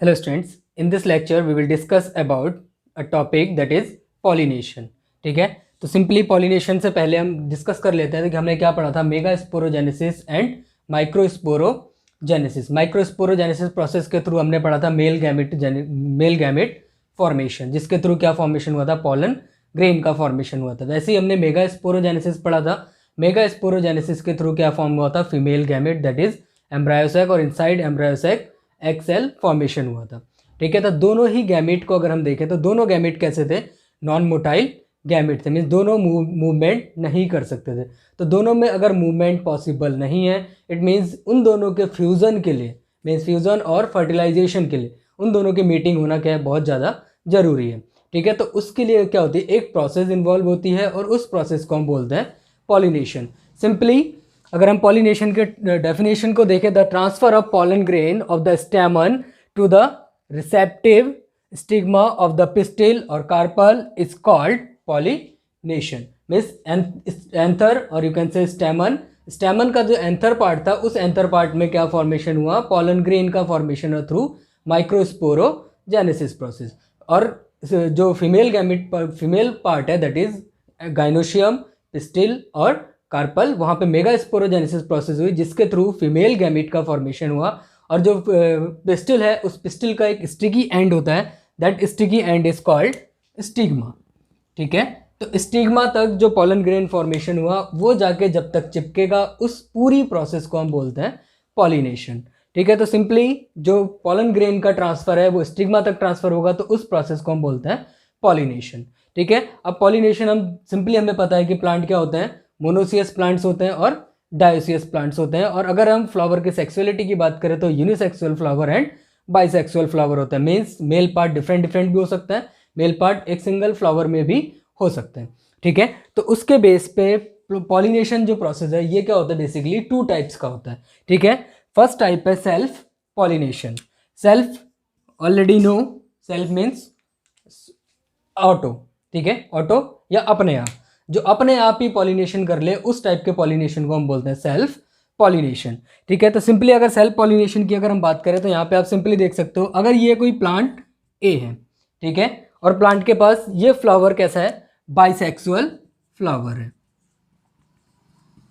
Hello students, in this lecture we will discuss about a topic that is pollination. ठीक है, तो simply pollination से पहले हम डिस्कस कर लेते हैं कि हमने क्या पढ़ा था, mega sporogenesis and microsporogenesis. Microsporogenesis process के थ्रू हमने पढ़ा था मेल गैमेट फॉर्मेशन, जिसके थ्रू क्या फॉर्मेशन हुआ था, पॉलन ग्रेन का फॉर्मेशन हुआ था। वैसे ही हमने मेगा स्पोरोजेनेसिस पढ़ा था, मेगा स्पोरोजेनेसिस के थ्रू क्या फॉर्म हुआ था, female gamete that is embryo sac, और इनसाइड एम्ब्रायोसैक एक्सेल फॉर्मेशन हुआ था। ठीक है, तो दोनों ही गैमेट को अगर हम देखें तो दोनों गैमेट कैसे थे, नॉन मोटाइल गैमेट थे, मीन्स दोनों मूवमेंट नहीं कर सकते थे। तो दोनों में अगर मूवमेंट पॉसिबल नहीं है, इट मीन्स उन दोनों के फ्यूज़न के लिए, मीन्स फ्यूज़न और फर्टिलाइजेशन के लिए उन दोनों की मीटिंग होना क्या है, बहुत ज़्यादा ज़रूरी है। ठीक है, तो उसके लिए क्या होती है, एक प्रोसेस इन्वॉल्व होती है और उस प्रोसेस को हम बोलते हैं पॉलिनेशन। सिंपली अगर हम पॉलिनेशन के डेफिनेशन को देखें, the transfer of pollen grain of the stamen to the receptive stigma of the pistil और carpel is called pollination. Means anther और यू कैन से स्टेमन का जो एंथर पार्ट था, उस एंथर पार्ट में क्या फॉर्मेशन हुआ, पॉलन ग्रेन का फॉर्मेशन है थ्रू माइक्रोस्पोरोजेनेसिस प्रोसेस। और जो फीमेल पार्ट है दैट इज गाइनोशियम, पिस्टिल और कार्पल, वहाँ पे मेगा स्पोरोजेनेसिस प्रोसेस हुई, जिसके थ्रू फीमेल गैमेट का फॉर्मेशन हुआ। और जो पिस्टिल है, उस पिस्टिल का एक स्टिकी एंड होता है, that sticky and is called stigma. ठीक है, तो स्टिग्मा तक जो पॉलन ग्रेन फॉर्मेशन हुआ, वो जाके जब तक चिपकेगा, उस पूरी प्रोसेस को हम बोलते हैं पॉलिनेशन। ठीक है, तो सिंपली जो पॉलन ग्रेन का ट्रांसफर है वो स्टिग्मा तक ट्रांसफर होगा, तो उस प्रोसेस को हम बोलते हैं पॉलिनेशन। ठीक है, अब पॉलिनेशन हमें पता है कि प्लांट क्या होते हैं, मोनोसियस प्लांट्स होते हैं और डायोसियस प्लांट्स होते हैं। और अगर हम फ्लावर की सेक्सुअलिटी की बात करें तो unisexual flower and bisexual flower होता है। मीन्स मेल पार्ट डिफरेंट भी हो सकता है, मेल पार्ट एक सिंगल फ्लावर में भी हो सकते हैं। ठीक है, तो उसके बेस पे पॉलिनेशन जो प्रोसेस है, ये क्या होता है, बेसिकली 2 टाइप्स का होता है। ठीक है, फर्स्ट टाइप है self pollination. Self already know, self means auto. ठीक है, ऑटो या अपने आप, जो अपने आप ही पॉलिनेशन कर ले, उस टाइप के पॉलिनेशन को हम बोलते हैं सेल्फ पॉलिनेशन। ठीक है, तो सिंपली अगर सेल्फ पॉलिनेशन की अगर हम बात करें तो यहाँ पे आप सिंपली देख सकते हो, अगर ये कोई प्लांट ए है, ठीक है, और प्लांट के पास ये फ्लावर कैसा है, बाइसेक्सुअल फ्लावर है।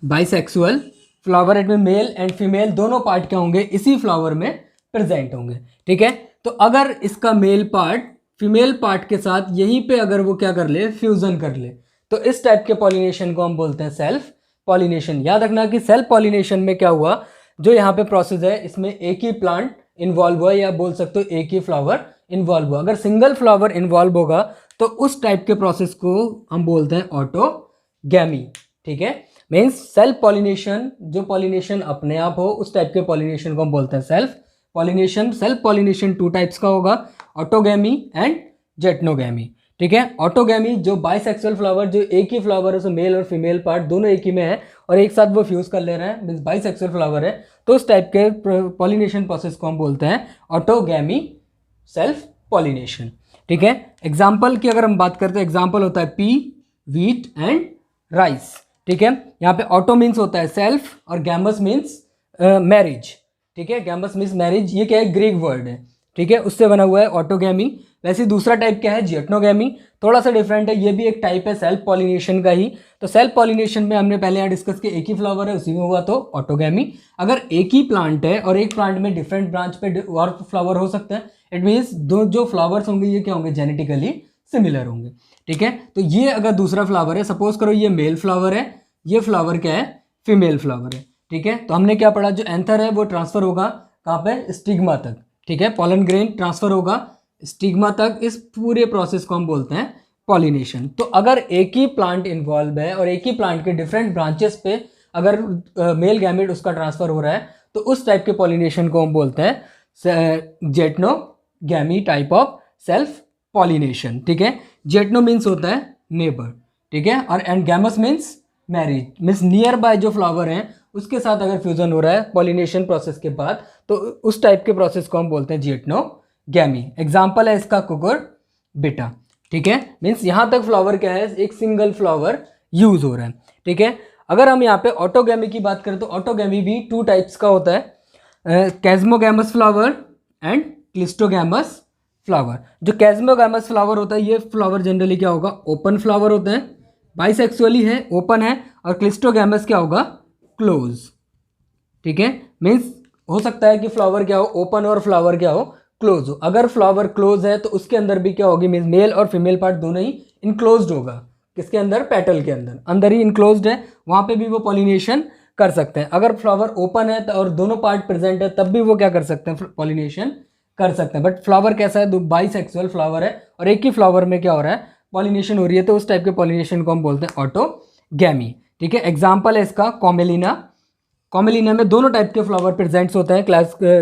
बाइसेक्सुअल फ्लावर में मेल एंड फीमेल दोनों पार्ट क्या होंगे, इसी फ्लावर में प्रेजेंट होंगे। ठीक है, तो अगर इसका मेल पार्ट फीमेल पार्ट के साथ यहीं पे अगर वो क्या कर ले, फ्यूजन कर ले, तो इस टाइप के पॉलिनेशन को हम बोलते हैं सेल्फ पॉलिनेशन। याद रखना कि सेल्फ पॉलिनेशन में क्या हुआ, जो यहाँ पे प्रोसेस है, इसमें एक ही प्लांट इन्वॉल्व हुआ, या बोल सकते हो एक ही फ्लावर इन्वॉल्व हुआ। अगर सिंगल फ्लावर इन्वॉल्व होगा तो उस टाइप के प्रोसेस को हम बोलते हैं ऑटोगैमी। ठीक है, मीन्स सेल्फ पॉलिनेशन, जो पॉलिनेशन अपने आप हो, उस टाइप के पॉलिनेशन को हम बोलते हैं self pollination. Self pollination 2 types का होगा, ऑटोगैमी एंड जेटनोगैमी। ठीक है, ऑटोगैमी जो बाइसेक्सुअल फ्लावर, जो एक ही फ्लावर है, उसमें मेल और फीमेल पार्ट दोनों एक ही में है और एक साथ वो फ्यूज कर ले रहे हैं, मीन्स बाइसेक्सुअल फ्लावर है, तो उस टाइप के पॉलिनेशन प्रोसेस को हम बोलते हैं ऑटोगैमी, सेल्फ पॉलिनेशन। ठीक है, एग्जाम्पल की अगर हम बात करते हैं, एग्जाम्पल होता है पी, व्हीट एंड राइस। ठीक है, यहाँ पे ऑटो मीन्स होता है सेल्फ और गैमस मीन्स मैरिज। ठीक है, गैमस मीन्स मैरिज, ये क्या है, ग्रीक वर्ड है। ठीक है, उससे बना हुआ है ऑटोगैमी। वैसे दूसरा टाइप क्या है, जेटनोगैमी, थोड़ा सा डिफरेंट है, ये भी एक टाइप है सेल्फ पॉलिनेशन का ही। तो सेल्फ पॉलिनेशन में हमने पहले यहाँ डिस्कस किया, एक ही फ्लावर है उसी में हुआ तो ऑटोगैमी। अगर एक ही प्लांट है और एक प्लांट में डिफरेंट ब्रांच पे और फ्लावर हो सकते हैं, इट मीन्स दो जो फ्लावर्स होंगे ये क्या होंगे, जेनेटिकली सिमिलर होंगे। ठीक है, तो ये अगर दूसरा फ्लावर है, सपोज करो ये मेल फ्लावर है, ये फ्लावर क्या है, फीमेल फ्लावर है। ठीक है, तो हमने क्या पढ़ा, जो एंथर है वो ट्रांसफर होगा कहाँ पे, स्टिग्मा तक। ठीक है, पॉलन ग्रेन ट्रांसफर होगा स्टिग्मा तक, इस पूरे प्रोसेस को हम बोलते हैं पॉलिनेशन। तो अगर एक ही प्लांट इन्वॉल्व है और एक ही प्लांट के डिफरेंट ब्रांचेस पे अगर मेल गैमेट उसका ट्रांसफर हो रहा है, तो उस टाइप के पॉलिनेशन को हम बोलते हैं जेटनोगैमी टाइप ऑफ सेल्फ पॉलिनेशन। ठीक है, जेटनो मीन्स होता है नेबर। ठीक है, और and gamos means marriage, means near by जो फ्लावर हैं उसके साथ अगर फ्यूजन हो रहा है पॉलिनेशन प्रोसेस के बाद, तो उस टाइप के प्रोसेस को हम बोलते हैं जेटनोगैमी। एग्जाम्पल है इसका कुकुरबिटा। ठीक है, मीन्स यहाँ तक फ्लावर क्या है, एक सिंगल फ्लावर यूज हो रहा है। ठीक है, अगर हम यहाँ पे ऑटोगैमी की बात करें तो ऑटोगैमी भी 2 टाइप्स का होता है, कैस्मोगैमस फ्लावर एंड क्लिस्टोगैमस फ्लावर। जो कैस्मोगैमस फ्लावर होता है, ये फ्लावर जनरली क्या होगा, ओपन फ्लावर होते हैं, बाइसेक्सुअली है, ओपन है, और क्लिस्टोगैमस क्या होगा, क्लोज। ठीक है, मीन्स हो सकता है कि फ्लावर क्या हो, ओपन, और फ्लावर क्या हो, क्लोज हो। अगर फ्लावर क्लोज है तो उसके अंदर भी क्या होगी, मीन्स मेल और फीमेल पार्ट दोनों ही इनक्लोज्ड होगा। किसके अंदर, पेटल के अंदर, अंदर ही इनक्लोज्ड है, वहां पे भी वो पॉलिनेशन कर सकते हैं। अगर फ्लावर ओपन है और दोनों पार्ट प्रेजेंट है तब भी वो क्या कर सकते हैं, पॉलिनेशन कर सकते हैं। बट फ्लावर कैसा है, बाइसेक्सुअल फ्लावर है और एक ही फ्लावर में क्या हो रहा है, पॉलिनेशन हो रही है, तो उस टाइप के पॉलिनेशन को हम बोलते हैं ऑटोगैमी। ठीक है, एग्जाम्पल है इसका कॉमेलिना। कॉमेलिना में दोनों टाइप के फ्लावर प्रेजेंट्स होते हैं,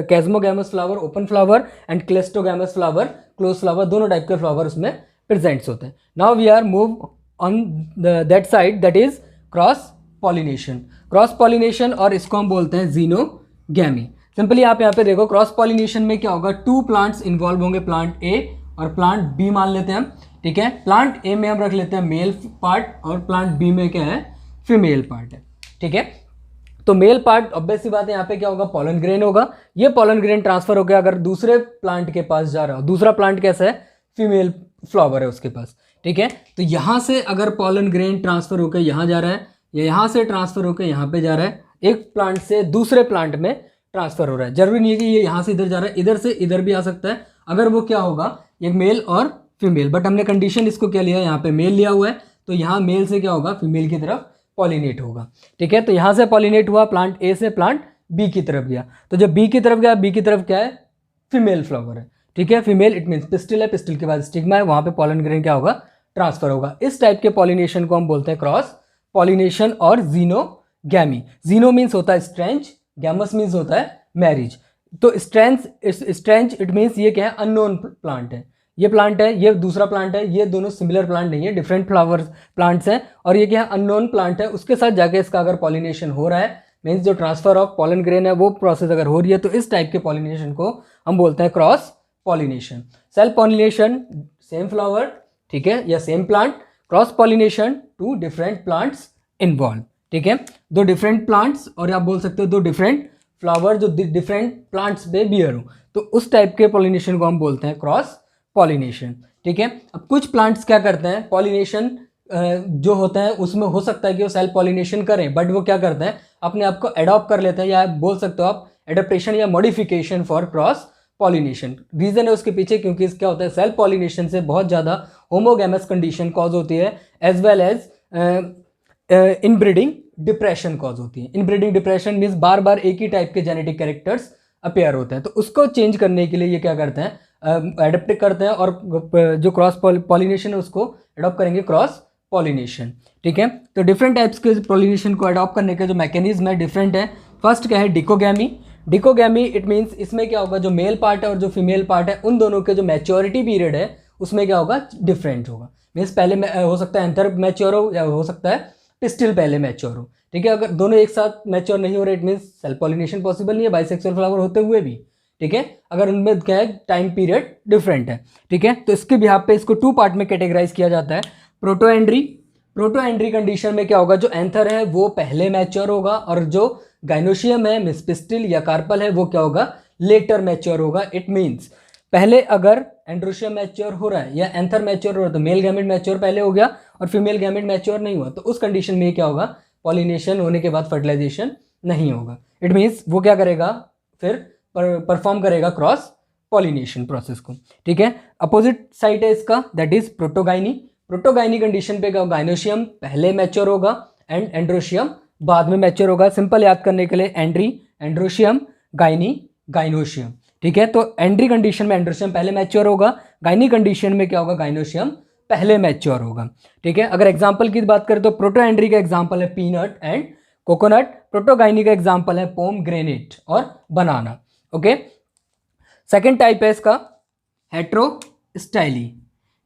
chasmogamous flower open flower and cleistogamous flower close flower, दोनों टाइप के फ्लावर उसमें प्रेजेंट्स होते हैं। Now we are move on that side, that is cross pollination. Cross pollination, और इसको हम बोलते हैं जीनोगैमी। सिंपली आप यहाँ पे देखो, क्रॉस पॉलिनेशन में क्या होगा, 2 प्लांट्स इन्वॉल्व होंगे, प्लांट ए और प्लांट बी मान लेते हैं हम। ठीक है, प्लांट ए में हम रख लेते हैं मेल पार्ट और प्लांट बी में क्या है, फीमेल पार्ट है। ठीक है, तो मेल पार्ट ऑब्वियस सी बात है, यहाँ पे क्या होगा, पॉलन ग्रेन होगा। ये पॉलन ग्रेन ट्रांसफर हो गया अगर दूसरे प्लांट के पास जा रहा हो। दूसरा प्लांट कैसा है, फीमेल फ्लावर है उसके पास। ठीक है, तो यहाँ से अगर पॉलन ग्रेन ट्रांसफर होकर यहाँ जा रहा है, या यहाँ से ट्रांसफर होकर यहाँ पे जा रहा है, एक प्लांट से दूसरे प्लांट में ट्रांसफर हो रहा है। जरूरी नहीं है कि ये यहाँ से इधर जा रहा है, इधर से इधर भी आ सकता है। अगर वो क्या होगा, एक मेल और फीमेल, बट हमने कंडीशन इसको क्या लिया है, यहाँ पे मेल लिया हुआ है, तो यहाँ मेल से क्या होगा, फीमेल की तरफ पॉलिनेट होगा। ठीक है, तो यहाँ से पॉलिनेट हुआ, प्लांट ए से प्लांट बी की तरफ गया, तो जब बी की तरफ गया, बी की तरफ क्या है, फीमेल फ्लावर है। ठीक है, फीमेल इट मीन्स पिस्टिल है, पिस्टिल के बाद स्टिग्मा है, वहाँ पे पॉलन ग्रेन क्या होगा, ट्रांसफर होगा। इस टाइप के पॉलिनेशन को हम बोलते हैं क्रॉस पॉलिनेशन और जीनोगैमी। जीनो मीन्स होता है स्ट्रेंच, गैमस मीन्स होता है मैरिज। तो स्ट्रेंच इट मीन्स ये क्या है, अननोन प्लांट है, ये प्लांट है, ये दूसरा प्लांट है, ये दोनों सिमिलर प्लांट नहीं है, डिफरेंट फ्लावर्स प्लांट्स हैं, और ये क्या है, अननोन प्लांट है। उसके साथ जाके इसका अगर पॉलिनेशन हो रहा है, मीन्स जो ट्रांसफर ऑफ पॉलन ग्रेन है वो प्रोसेस अगर हो रही है, तो इस टाइप के पॉलिनेशन को हम बोलते हैं cross pollination. Self pollination, same flower, ठीक है, या same plant. Cross pollination, 2 different plants involve. ठीक है, 2 डिफरेंट प्लांट्स, और आप बोल सकते हो 2 डिफरेंट फ्लावर जो डिफरेंट प्लांट्स पे बियर हो, तो उस टाइप के पॉलिनेशन को हम बोलते हैं क्रॉस पॉलिनेशन। ठीक है, अब कुछ प्लांट्स क्या करते हैं, पॉलिनेशन जो होता है उसमें हो सकता है कि वो सेल्फ पॉलिनेशन करें, बट वो क्या करते हैं, अपने आप को एडॉप्ट कर लेते हैं, या बोल सकते हो आप एडेप्टेशन या modification for cross pollination. Reason है उसके पीछे, क्योंकि क्या होता है, सेल्फ पॉलिनेशन से बहुत ज़्यादा होमोगैमस कंडीशन कॉज होती है, as well as inbreeding depression cause होती है। इनब्रीडिंग डिप्रेशन मीन्स बार बार एक ही टाइप के जेनेटिक कैरेक्टर्स अपेयर होते हैं, तो उसको चेंज करने के लिए ये क्या करते हैं, एडप्ट करते हैं, और जो क्रॉस पॉलिनेशन है उसको एडॉप्ट करेंगे क्रॉस पॉलिनेशन। ठीक है, तो डिफरेंट टाइप्स के पॉलिनेशन को एडॉप्ट करने के जो मैकेनिज्म है डिफरेंट है। फर्स्ट क्या है, डिकोगैमी। डिकोगैमी इट मीन्स इसमें क्या होगा, जो मेल पार्ट है और जो फीमेल पार्ट है, उन दोनों के जो मैच्योरिटी पीरियड है उसमें क्या होगा, डिफरेंट होगा। मीन्स पहले हो सकता है एंथर मैच्योर हो, या हो सकता है पिस्टिल पहले मैच्योर हो। ठीक है, अगर दोनों एक साथ मैच्योर नहीं हो रहे, it means self pollination possible नहीं है, बाइसेक्सुअल फ्लावर होते हुए भी। ठीक है, अगर उनमें क्या है, टाइम पीरियड डिफरेंट है। ठीक है, तो इसके बिहाफ पे इसको 2 पार्ट में कैटेगराइज किया जाता है। प्रोटोएंड्री, प्रोटोएंड्री कंडीशन में क्या होगा, जो एंथर है वो पहले मैच्योर होगा, और जो गाइनोशियम है मिस पिस्टिल या कार्पल है वो क्या होगा, लेटर मैच्योर होगा। इट मीन्स पहले अगर एंड्रोशियम मैच्योर हो रहा है या एंथर मैच्योर हो रहा है, तो मेल गैमेट मैच्योर पहले हो गया और फीमेल गैमेट मैच्योर नहीं हुआ, तो उस कंडीशन में क्या होगा, पॉलिनेशन होने के बाद फर्टिलाइजेशन नहीं होगा। इट मीन्स वो क्या करेगा, फिर परफॉर्म करेगा क्रॉस पॉलिनेशन प्रोसेस को। ठीक है, अपोजिट साइड है इसका, that is protogyny. Protogyny condition पे क्या, गाइनोशियम पहले मैच्योर होगा एंड एंड्रोशियम बाद में मैच्योर होगा। सिंपल याद करने के लिए, एंड्री, एंड्रोशियम, गाइनी, गाइनोशियम। ठीक है, तो एंड्री कंडीशन में एंड्रोशियम पहले मैच्योर होगा, गाइनी कंडीशन में क्या होगा, गाइनोशियम पहले मैच्योर होगा। ठीक है, अगर एग्जांपल की बात करें तो प्रोटोएंड्री का एग्जांपल है पीनट एंड कोकोनट, प्रोटोगाइनी का एग्जांपल है पोमग्रेनेट और बनाना। ओके, सेकंड टाइप है इसका हेट्रोस्टाइली।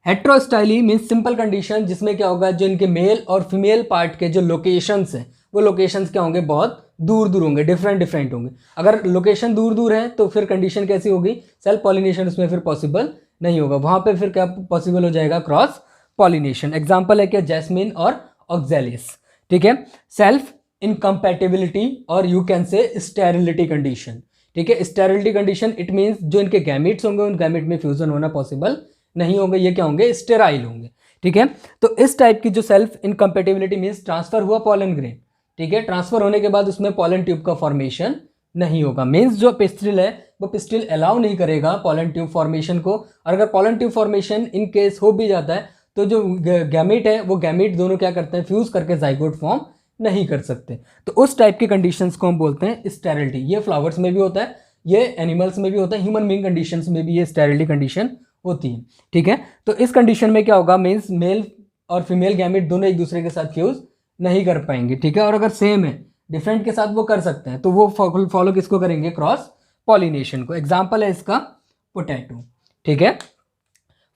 हेट्रोस्टाइली मीन्स सिंपल कंडीशन, जिसमें क्या होगा, जो इनके मेल और फीमेल पार्ट के जो लोकेशंस हैं वो लोकेशंस क्या होंगे, बहुत दूर दूर होंगे, डिफरेंट डिफरेंट होंगे। अगर लोकेशन दूर दूर है तो फिर कंडीशन कैसी होगी, सेल्फ पॉलिनेशन उसमें फिर पॉसिबल नहीं होगा, वहां पे फिर क्या पॉसिबल हो जाएगा, क्रॉस पॉलिनेशन। एग्जांपल है क्या, जैस्मिन और ऑक्जेलिस। ठीक है, सेल्फ इनकम्पैटिबिलिटी और यू कैन से स्टेरिलिटी कंडीशन। ठीक है। स्टेरिलिटी कंडीशन इट मीन्स जो इनके गैमेट्स होंगे उन गैमेट में फ्यूजन होना पॉसिबल नहीं होंगे, ये क्या होंगे, स्टेराइल होंगे। ठीक है, तो इस टाइप की जो सेल्फ इनकम्पेटिबिलिटी मीन्स ट्रांसफर हुआ पॉलन ग्रेन, ठीक है, ट्रांसफर होने के बाद उसमें पॉलन ट्यूब का फॉर्मेशन नहीं होगा, मीन्स जो पिस्टिल है वो पिस्टिल अलाउ नहीं करेगा पॉलन ट्यूब फॉर्मेशन को। और अगर pollen tube formation in case हो भी जाता है तो जो गैमेट है वो गैमेट दोनों क्या करते हैं, फ्यूज करके जाइगोट फॉर्म नहीं कर सकते। तो उस टाइप की कंडीशंस को हम बोलते हैं स्टेरिलिटी। ये फ्लावर्स में भी होता है, ये एनिमल्स में भी होता है, ह्यूमन बीइंग कंडीशंस में भी ये स्टेरिलिटी कंडीशन होती है। ठीक है, तो इस कंडीशन में क्या होगा, मीन्स मेल और फीमेल गैमेट दोनों एक दूसरे के साथ फ्यूज नहीं कर पाएंगे। ठीक है, और अगर सेम है डिफरेंट के साथ वो कर सकते हैं तो वो फॉलो किसको करेंगे, क्रॉस पॉलिनेशन को। एग्जाम्पल है इसका पोटैटो। ठीक है,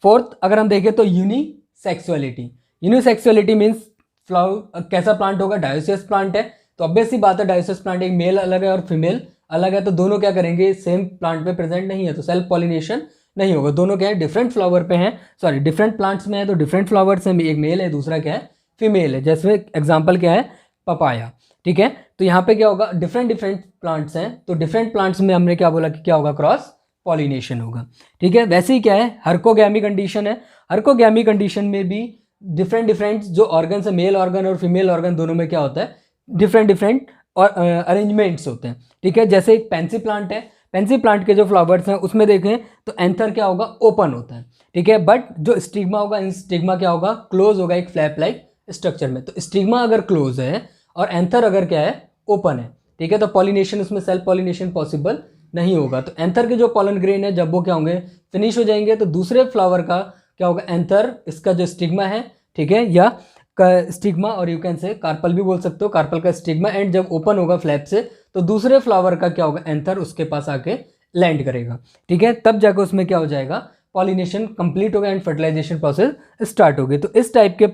फोर्थ अगर हम देखें तो यूनिसेक्सुअलिटी। यूनिसेक्सुअलिटी मीन्स फ्लावर कैसा प्लांट होगा, डायोसियस प्लांट है, तो ऑब्वियस सी बात है डायोसियस प्लांट एक मेल अलग है और फीमेल अलग है, तो दोनों क्या करेंगे, सेम प्लांट पे प्रेजेंट नहीं है तो सेल्फ पॉलिनेशन नहीं होगा। दोनों क्या है, डिफरेंट फ्लावर पे हैं, सॉरी डिफरेंट प्लांट्स में है तो डिफरेंट फ्लावर्स हैं, एक मेल है दूसरा क्या है, फीमेल है। जैसे एग्जाम्पल क्या है, पपाया। ठीक है, तो यहाँ पे क्या होगा, डिफरेंट डिफरेंट प्लांट्स हैं तो डिफरेंट प्लांट्स में हमने क्या बोला कि क्या होगा, क्रॉस पॉलिनेशन होगा। ठीक है, वैसे ही क्या है, हर्कोगैमी कंडीशन है। हर्कोगैमी कंडीशन में भी डिफरेंट डिफरेंट जो ऑर्गन है, मेल ऑर्गन और फीमेल ऑर्गन दोनों में क्या होता है, डिफरेंट डिफरेंट और अरेंजमेंट्स होते हैं। ठीक है, जैसे एक पेंसी प्लांट है, पेंसी प्लांट के जो फ्लावर्स हैं उसमें देखें तो एंथर क्या होगा, ओपन होता है। ठीक है, बट जो स्टिग्मा होगा, इन स्टिग्मा क्या होगा, क्लोज होगा एक फ्लैप लाइक स्ट्रक्चर में। तो स्टिग्मा अगर क्लोज है और एंथर अगर क्या है, ओपन है, ठीक है, तो पॉलिनेशन उसमें सेल्फ पॉलिनेशन पॉसिबल नहीं होगा। तो एंथर के जो पॉलन ग्रेन है जब वो क्या होंगे, फिनिश हो जाएंगे तो दूसरे फ्लावर का क्या होगा, एंथर इसका जो स्टिग्मा है, ठीक है, या स्टिग्मा और यू कैन से कार्पल भी बोल सकते हो, कार्पल का स्टिग्मा एंड जब ओपन होगा फ्लैप से तो दूसरे फ्लावर का क्या होगा, एंथर उसके पास आके लैंड करेगा। ठीक है, तब जाकर उसमें क्या हो जाएगा, पॉलिनेशन कंप्लीट होगा एंड फर्टिलाइजेशन प्रोसेस स्टार्ट होगी। तो इस टाइप के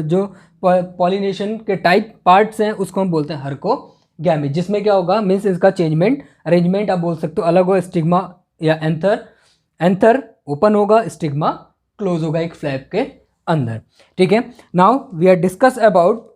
जो पॉलिनेशन के टाइप पार्ट्स हैं उसको हम बोलते हैं हर्कोगैमी, जिसमें क्या होगा, मीन्स इसका चेंजमेंट अरेंजमेंट आप बोल सकते हो अलग हो, स्टिग्मा या एंथर ओपन होगा, स्टिग्मा क्लोज होगा एक फ्लैप के अंदर। ठीक है, now we are discuss about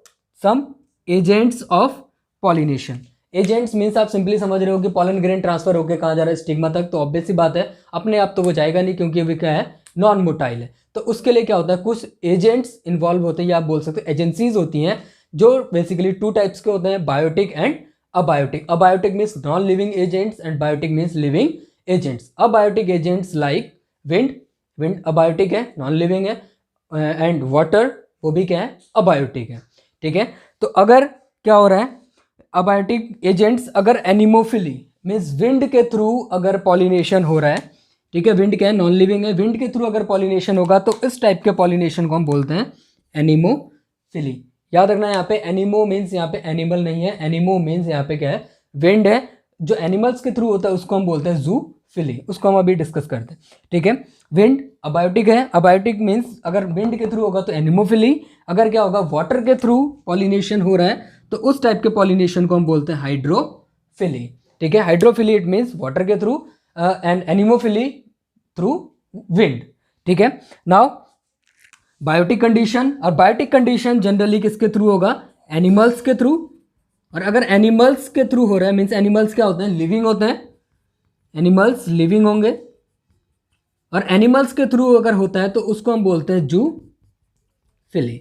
some agents of pollination. Agents means आप सिंपली समझ रहे हो कि पॉलन ग्रेन ट्रांसफर होकर कहाँ जा रहा है, स्टिग्मा तक, तो ऑब्वियस सी बात है अपने आप तो वो जाएगा नहीं क्योंकि अभी क्या है, नॉन मोटाइल है। तो उसके लिए क्या होता है, कुछ एजेंट्स इन्वॉल्व होते हैं या आप बोल सकते हो एजेंसीज होती हैं जो बेसिकली टू टाइप्स के होते हैं, biotic and abiotic. Abiotic means non living agents and biotic means living agents. Abiotic agents like wind abiotic है, नॉन लिविंग है, एंड वाटर वो भी क्या है, अबायोटिक है। ठीक है, तो अगर क्या हो रहा है, अबायोटिक एजेंट्स अगर एनिमोफिली मीन्स विंड के थ्रू अगर पॉलिनेशन हो रहा है, ठीक है, विंड क्या है, नॉन लिविंग है, विंड के थ्रू अगर पॉलिनेशन होगा तो इस टाइप के पॉलिनेशन को हम बोलते हैं एनिमोफिली। याद रखना यहाँ पे एनिमो मीन्स यहाँ पे एनिमल नहीं है, एनिमो मीन्स यहाँ पे क्या है, विंड है। जो एनिमल्स के थ्रू होता है उसको हम बोलते हैं जूफिली, उसको हम अभी डिस्कस करते हैं। ठीक है, विंड अबायोटिक है, अबायोटिक मीन्स अगर विंड के थ्रू होगा तो एनिमोफिली, अगर क्या होगा वाटर के थ्रू पॉलिनेशन हो रहा है तो उस टाइप के पॉलिनेशन को हम बोलते हैं हाइड्रोफिली। ठीक है, हाइड्रोफिली इट मीन्स वाटर के through and anemophily through wind. ठीक है, नाउ बायोटिक कंडीशन, और बायोटिक कंडीशन जनरली किसके थ्रू होगा, एनिमल्स के थ्रू। और अगर एनिमल्स के थ्रू हो रहा है मीन्स एनिमल्स क्या होते हैं, लिविंग होते हैं, एनिमल्स लिविंग होंगे, और एनिमल्स के थ्रू अगर होता है तो उसको हम बोलते हैं जूफिली।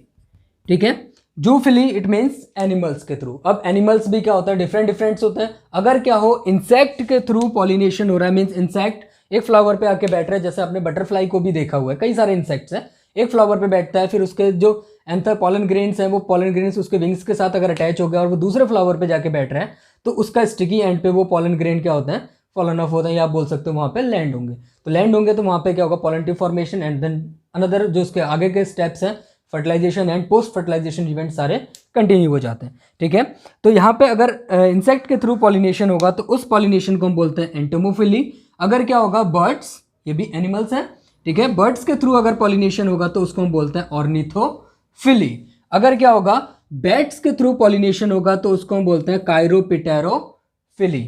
ठीक है, जूफिली इट मीन्स एनिमल्स के थ्रू। अब एनिमल्स भी क्या होता है, डिफरेंट डिफरेंट्स होते हैं। अगर क्या हो, इंसेक्ट के थ्रू पॉलिनेशन हो रहा है मीन्स इंसेक्ट एक फ्लावर पे आके बैठ रहा है, जैसे आपने बटरफ्लाई को भी देखा हुआ है, कई सारे इंसेक्ट्स हैं, एक फ्लावर पे बैठता है, फिर उसके जो एंथर पॉलन ग्रेन्स हैं वो पॉलन ग्रेन्स उसके विंग्स के साथ अगर अटैच हो गया और वो दूसरे फ्लावर पे जाके बैठ रहे हैं तो उसका स्टिकी एंड पे वो पॉलन ग्रेन क्या होता है, फॉलन ऑफ होता है, या आप बोल सकते हो वहाँ पे लैंड होंगे। तो लैंड होंगे तो वहाँ पे क्या होगा, pollen tube formation and then another जो उसके आगे के स्टेप्स हैं, fertilisation and post fertilisation event सारे कंटिन्यू हो जाते हैं। ठीक है, तो यहाँ पे अगर इंसेक्ट के थ्रू पॉलिनेशन होगा तो उस पॉलिनेशन को हम बोलते हैं एंटोमोफिली। अगर क्या होगा, बर्ड्स, ये भी एनिमल्स हैं, ठीक है, बर्ड्स के थ्रू अगर पॉलिनेशन होगा तो उसको हम बोलते हैं ऑर्निथोफिली। अगर क्या होगा, बैट्स के थ्रू पॉलिनेशन होगा तो उसको हम बोलते हैं काइरोपिटेरोफिली।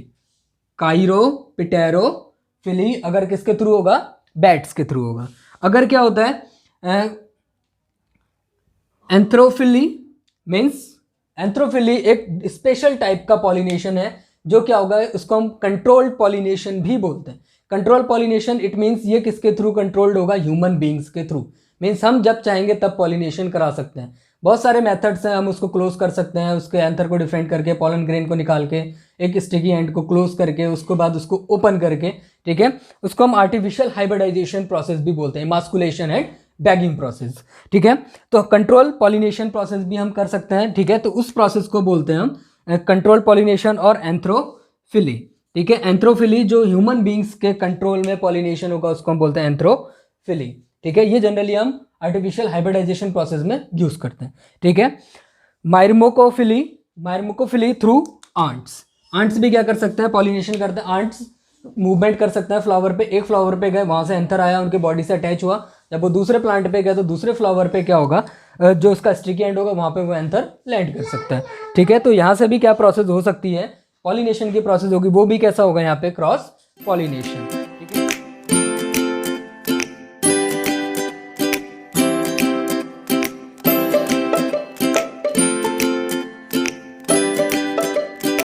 काइरोपिटेरोफिली अगर किसके थ्रू होगा, बैट्स के थ्रू होगा। अगर क्या होता है एंथ्रोफिली मीन्स एंथ्रोफिली एक स्पेशल टाइप का पॉलिनेशन है जो क्या होगा उसको हम कंट्रोल्ड पॉलिनेशन भी बोलते हैं। कंट्रोल पॉलिनेशन इट मीन्स ये किसके थ्रू कंट्रोल्ड होगा, ह्यूमन बींग्स के थ्रू। मीन्स हम जब चाहेंगे तब पॉलिनेशन करा सकते हैं। बहुत सारे मेथड्स हैं, हम उसको क्लोज कर सकते हैं, उसके एंथर को डिफरेंट करके, पॉलन ग्रेन को निकाल के, एक स्टिकी एंड को क्लोज करके, उसके बाद उसको ओपन करके, ठीक है, उसको हम आर्टिफिशियल हाइब्रिडाइजेशन प्रोसेस भी बोलते हैं, मास्कुलेशन एंड बैगिंग प्रोसेस, ठीक है। तो कंट्रोल पॉलिनेशन प्रोसेस भी हम कर सकते हैं, ठीक है। तो उस प्रोसेस को बोलते हैं हम कंट्रोल पॉलिनेशन और एंथ्रोफिली, ठीक है। एंथ्रोफिली जो ह्यूमन बींग्स के कंट्रोल में पॉलिनेशन होगा उसको हम बोलते हैं एंथ्रोफिली, ठीक है। ये जनरली हम आर्टिफिशियल हाइब्रिडाइजेशन प्रोसेस में यूज करते हैं, ठीक है। मायरमोकोफिली थ्रू आंट्स, आंट्स भी क्या कर सकते हैं, पॉलिनेशन करते हैं। आंट्स मूवमेंट कर सकते हैं फ्लावर पे, एक फ्लावर पे गए, वहां से एंथर आया, उनके बॉडी से अटैच हुआ, जब वो दूसरे प्लांट पे गए तो दूसरे फ्लावर पे क्या होगा, जो उसका स्टिकी एंड होगा वहां पे वो एंथर लैंड कर सकता है, ठीक है। तो यहाँ से भी क्या प्रोसेस हो सकती है, पॉलिनेशन की प्रोसेस होगी, वो भी कैसा होगा यहाँ पे क्रॉस पॉलिनेशन।